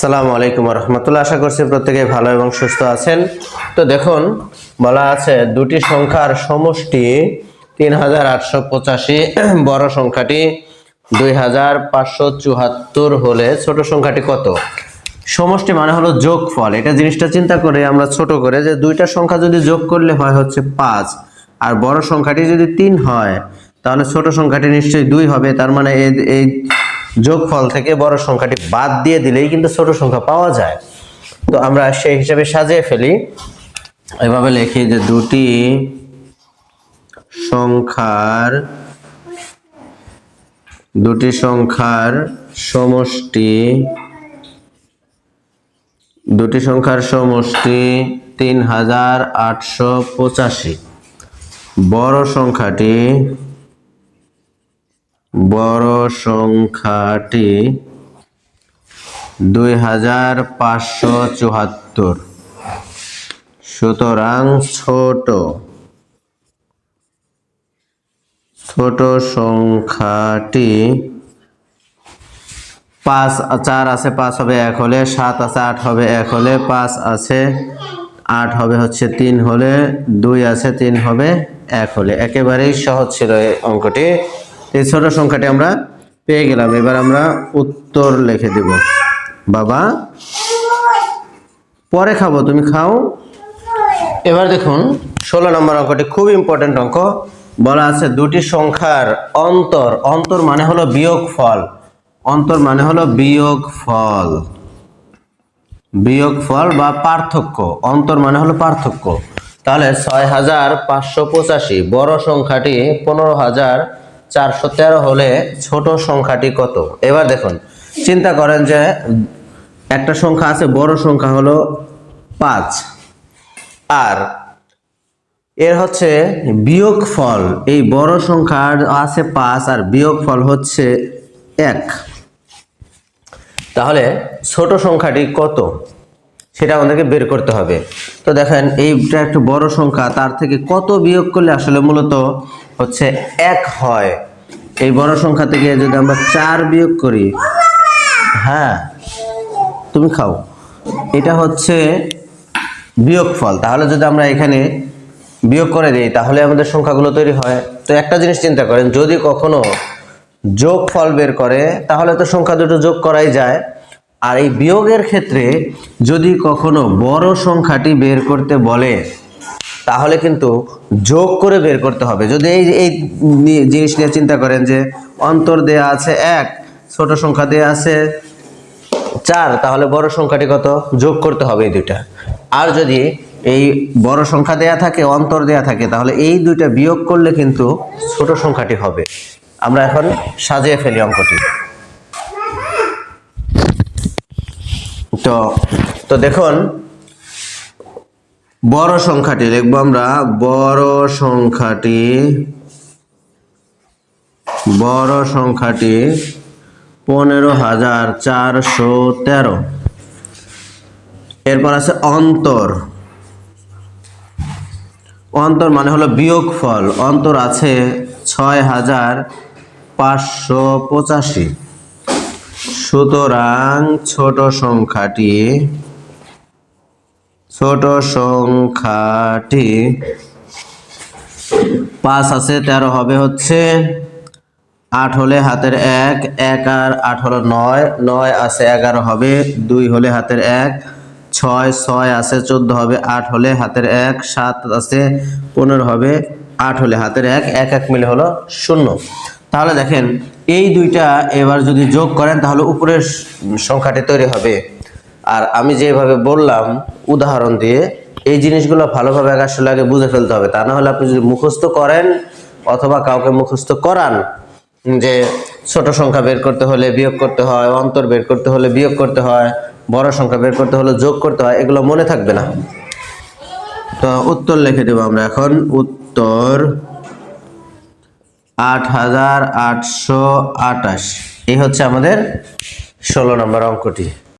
আসসালামু আলাইকুম ওয়া রাহমাতুল্লাহ। আশা করছি প্রত্যেকেই ভালো এবং সুস্থ আছেন। তো দেখুন, বলা আছে দুটি সংখ্যার সমষ্টি ৩৮৮৫, বড় সংখ্যাটি ২৫৭৪ হলে ছোট সংখ্যাটি কত? সমষ্টি মানে হলো যোগফল। এটা জিনিসটা চিন্তা করে আমরা ছোট করে যে দুইটা সংখ্যা যদি যোগ করলে হয় হচ্ছে ৫, আর বড় সংখ্যাটি যদি ৩ হয় তাহলে ছোট সংখ্যাটি নিশ্চয়ই ২ হবে। তার মানে এই যোগফল থেকে বড় সংখ্যাটি বাদ দিয়ে দিলেই কিন্তু ছোট সংখ্যা পাওয়া যায়। তো আমরা সেই হিসাবে সাজিয়ে ফেলি, এভাবে লিখি যে দুটি সংখ্যার সমষ্টি ৩৮৮৫। বড় সংখ্যাটি ২৫৭৪। সুতরাং ছোট সংখ্যাটি ৫, ৪ আছে ৫ হবে ১ হলে, ৭ আছে ৮ হবে ১ হলে, ৫ আছে ৮ হবে হচ্ছে ৩ হলে, ২ আছে ৩ হবে ১ হলে। একেবারেই সহজ ছিল এই অঙ্কটি। এই ছোট সংখ্যাটি আমরা পেয়ে গেলাম। এবার আমরা উত্তর লিখে দেব। বাবা পরে খাবো, তুমি খাও। এবার দেখুন ১৬ নম্বর অঙ্কটি খুব ইম্পর্টেন্ট অঙ্ক। বলা আছে দুটি সংখ্যার অন্তর মানে হলো বিয়োগফল। অন্তর মানে হলো বিয়োগফল বা পার্থক্য। অন্তর মানে হলো পার্থক্য। তাহলে ৬৫৮৫ বড় সংখ্যাটি ১৫৪১৩ হলে ছোট সংখ্যাটি কত? এবার দেখুন, চিন্তা করেন যে একটা সংখ্যা আছে, বড় সংখ্যা হলো ৫, আর এর হচ্ছে বিয়োগফল, এই বড় সংখ্যার আছে ৫ আর বিয়োগফল হচ্ছে ১। তাহলে ছোট সংখ্যাটি কত সেটা আমাদেরকে বের করতে হবে। তো দেখেন, এইটা একটু বড় সংখ্যা, তার থেকে কত বিয়োগ করলে আসলে মূলত হচ্ছে ১ হয়। এই বড় সংখ্যা থেকে যদি আমরা ৪ বিয়োগ করি, হ্যাঁ তুমি খাও, এটা হচ্ছে বিয়োগফল। তাহলে যদি আমরা এখানে বিয়োগ করে দিই তাহলে আমাদের সংখ্যাগুলো তৈরি হয়। তো একটা জিনিস চিন্তা করেন, যদি কখনো যোগফল বের করে তাহলে তো সংখ্যা দুটো যোগ করাই যায়। আর এই বিয়োগের ক্ষেত্রে যদি কখনো বড় সংখ্যাটি বের করতে বলে তাহলে কিন্তু যোগ করে বের করতে হবে। যদি এই জিনিস নিয়ে চিন্তা করেন যে অন্তর দেয়া আছে ১, ছোট সংখ্যা দেয়া আছে ৪, তাহলে বড় সংখ্যাটি কত যোগ করতে হবে এই দুইটা। আর যদি এই বড় সংখ্যা দেয়া থাকে, অন্তর দেয়া থাকে, তাহলে এই দুইটা বিয়োগ করলে কিন্তু ছোট সংখ্যাটি হবে। আমরা এখন সাজিয়ে ফেলি অঙ্কটি। তো দেখুন, বড় সংখ্যাটি লিখবো আমরা। বড় সংখ্যাটি ১৫৪১৩। এরপর আছে অন্তর মানে হলো বিয়োগফল। অন্তর আছে ৬৫৮৫। সুতরাং ছোট সংখ্যাটি ৫ আছে ১৩ হবে হচ্ছে ৮ হলে হাতের ১, ১ আর ৮ হলো ৯, ৯ আছে ১১ হবে ২ হলে হাতের ১, ৬ আছে ১৪ হবে ৮ হলে হাতের ১, ৭ আছে ১৫ হবে ৮ হলে হাতের ১, ১ ১ মিলে হলো ০। তাহলে দেখেন, এই দুইটা এবার যদি যোগ করেন তাহলে উপরের সংখ্যাটি তৈরি হবে। আর আমি যেভাবে বললাম উদাহরণ দিয়ে, এই জিনিসগুলো ভালোভাবে আসলে আগে বুঝে ফেলতে হবে। তা না হলে আপনি যদি মুখস্থ করেন অথবা কাউকে মুখস্থ করান যে ছোট সংখ্যা বের করতে হলে বিয়োগ করতে হয়, অন্তর বের করতে হলে বিয়োগ করতে হয়, বড় সংখ্যা বের করতে হলে যোগ করতে হয়, এগুলো মনে থাকবে না। তো উত্তর লিখে দেব আমরা এখন। উত্তর ৮৮২৮। এই হচ্ছে আমাদের ১৬ নম্বর অঙ্কটি।